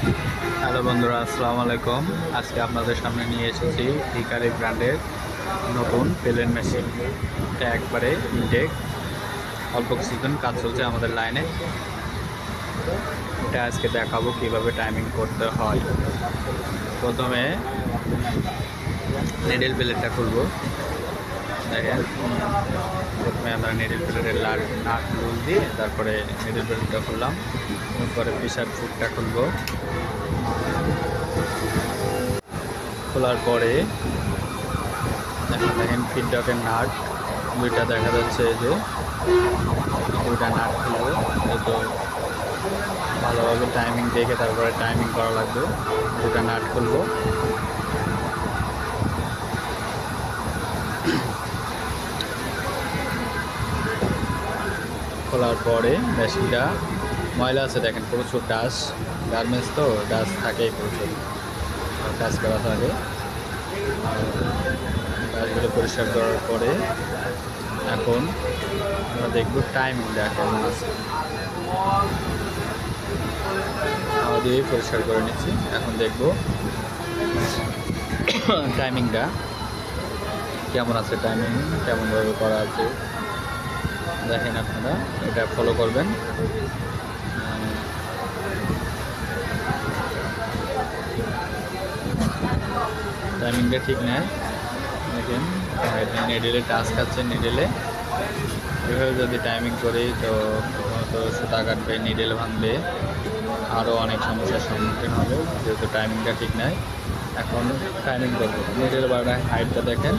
Hello বন্ধুরা, আসসালামু আলাইকুম। আজকে আপনাদের সামনে নিয়ে এসেছি হিকারি ব্র্যান্ডের নতুন পেলেন মেশিন। এটা একবারে ইনটেক, অল্প কিছুদিন কাজ চলছে আমাদের লাইনে। এটা আজকে দেখাবো কিভাবে টাইমিং করতে হয়। প্রথমে নিডল প্লেটটা খুলবো। দেখেন, প্রথমে আমরা নিডল প্লেটের নাট লুজ দিয়ে তারপরে নিডল প্লেটটা খুললাম। তারপরে প্রেসার ফুটটা খুলবো। খোলার পরে দেখেন ফিডব্যাকের নাট দুইটা দেখা যাচ্ছে, এই যে দুইটা নাট খুলবো। এই তো ভালোভাবে টাইমিং দেখে তারপরে টাইমিং করা লাগবে। দুটা নাট খুলবো। খোলার পরে মেশিনটা ময়লা আছে, দেখেন প্রচুর ডাস্ট, গার্মেন্টস তো ডাস্ট থাকেই প্রচুর, কাজ করা থাকে। ডাস্টগুলো পরিষ্কার করার পরে এখন আমরা দেখব টাইমিংটা কেমন আছে। হাওয়া দিয়ে পরিষ্কার করে নিচ্ছি। এখন দেখব টাইমিংটা কেমন আছে, টাইমিং কেমনভাবে করা আছে। দেখেন, আপনারা এটা ফলো করবেন। টাইমিংটা ঠিক নেয়। দেখেন নিডেলে টাচ খাচ্ছে, নিডেলে এভাবে যদি টাইমিং করি তো প্রথমত সুতা কাটবে, নিডেল ভাঙবে, আরও অনেক সমস্যার সম্মুখীন হবে যেহেতু টাইমিংটা ঠিক নেয়। এখন টাইমিং করবো। নিডেল বাড়া হাইটটা দেখেন,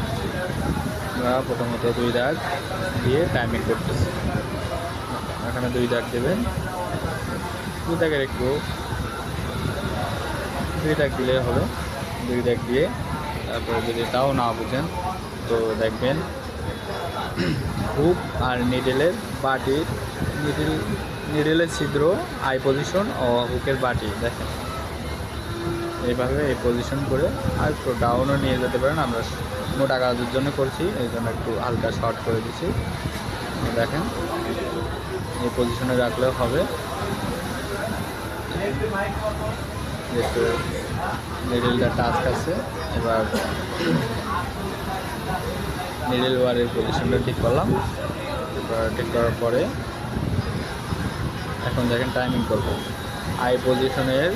আমরা প্রথমত 2 দাগ দিয়ে টাইমিং করতেছি। এখানে 2 দাগ দেবেন, 2 দাগের একটু 2 দাগ দিলে হবে। 2 দাগ দিয়ে তারপরে যদি তাও না বুঝেন তো দেখবেন হুক আর নিডেলের বাটির নিডেলের ছিদ্র, আই পজিশন ও হুকের বাটি দেখেন এইভাবে এই পজিশন করে আর একটু ডাউনও নিয়ে যেতে পারেন। আমরা মোটা কাজের জন্য করছি, এই জন্য একটু হালকা শর্ট করে দিচ্ছি। দেখেন এই পজিশনে রাখলেও হবে। একটু নিডেলটা টাচ আছে, এবার নিডেল ওয়ারের পজিশনটা ঠিক করলাম। এবার ঠিক করার পরে এখন দেখেন টাইমিং করব। আই পজিশনের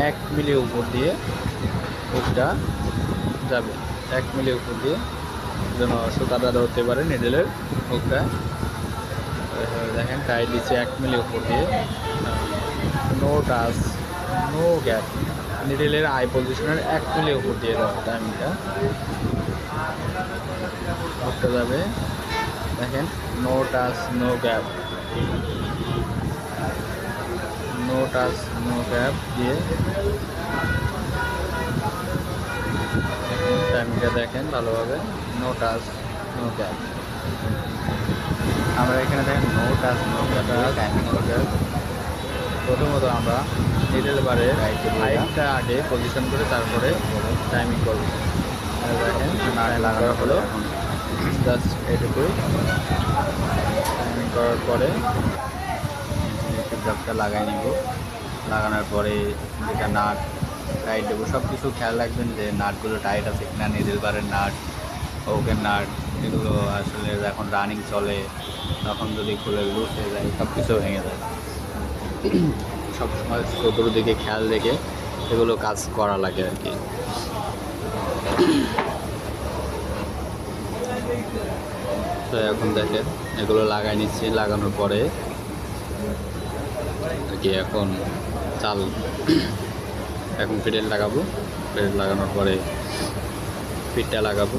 1 মিলি উপর দিয়ে হুকটা যাবে, 1 মিলি উপর দিয়ে যেন সুতাটা ধরতে পারে নিডেলের হুকটা। দেখেন টাইট দিচ্ছে 1 মিলি উপর দিয়ে, নো টাচ নো গ্যাপ। নিডেলের আই পজিশনের 1 মিলি উপর দিয়ে যাবে টাইমিংটা, হুকটা যাবে। দেখেন no touch no gap, no touch no gap দিয়ে টাইমিংটা দেখেন ভালোভাবে। নো টাচ নো গ্যাপ, আমরা এখানে দেখেন no touch no gap timing করবে। প্রথমত আমরা নিডেল বারের হাইটটা আগে পজিশন করে তারপরে টাইমিং করব। দেখেন লাগানো হলো জাস্ট এটুকুই। টাইমিং করার পরে ফিডব্যাকটা লাগাই নিব। লাগানোর পরে যেটা নাট টাইট দেবো, সব কিছু খেয়াল রাখবেন যে নাটগুলো টাইট আছে কিনা। নিডেল বারের নাট, হুকের নাট, এগুলো আসলে যখন রানিং চলে তখন যদি খুলে লুজ হয়ে যায় সব কিছু ভেঙে যায়। সবসময় চতুর্দিকে খেয়াল রেখে এগুলো কাজ করা লাগে আর কি। তো এখন দেখেন এগুলো লাগাই নিচ্ছি। লাগানোর পরে আর কি এখন এখন ফিডেল লাগাবো। ফিডেল লাগানোর পরে ফিটটা লাগাবো।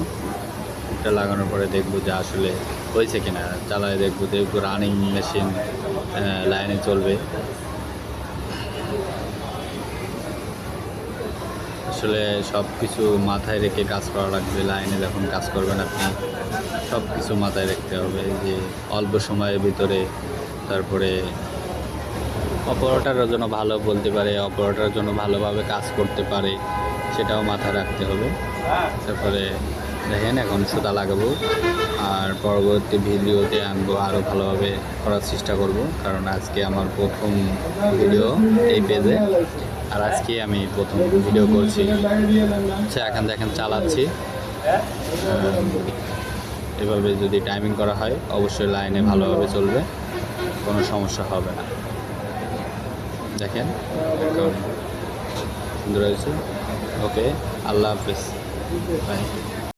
ফিটটা লাগানোর পরে দেখবো যে আসলে হয়েছে কিনা, চালায় দেখবো রানিং মেশিন লাইনে চলবে। আসলে সব কিছু মাথায় রেখে কাজ করা লাগবে। লাইনে যখন কাজ করবেন আপনি সব কিছু মাথায় রাখতে হবে যে অল্প সময়ের ভিতরে, তারপরে অপারেটরের জন্য ভালো বলতে পারে, অপারেটরের জন্য ভালোভাবে কাজ করতে পারে, সেটাও মাথায় রাখতে হবে। তারপরে দেখেন এখন সুতা লাগাবো, আর পরবর্তী ভিডিওতে আনবো, আরও ভালোভাবে করার চেষ্টা করব, কারণ আজকে আমার প্রথম ভিডিও এই পেজে। আর আজকে আমি প্রথম ভিডিও করছি, আচ্ছা এখন দেখেন চালাচ্ছি। এভাবে যদি টাইমিং করা হয় অবশ্যই লাইনে ভালোভাবে চলবে, কোনো সমস্যা হবে না। দেখেন এখন সুন্দর হয়েছে। ওকে, আল্লাহ হাফিজ, বাই।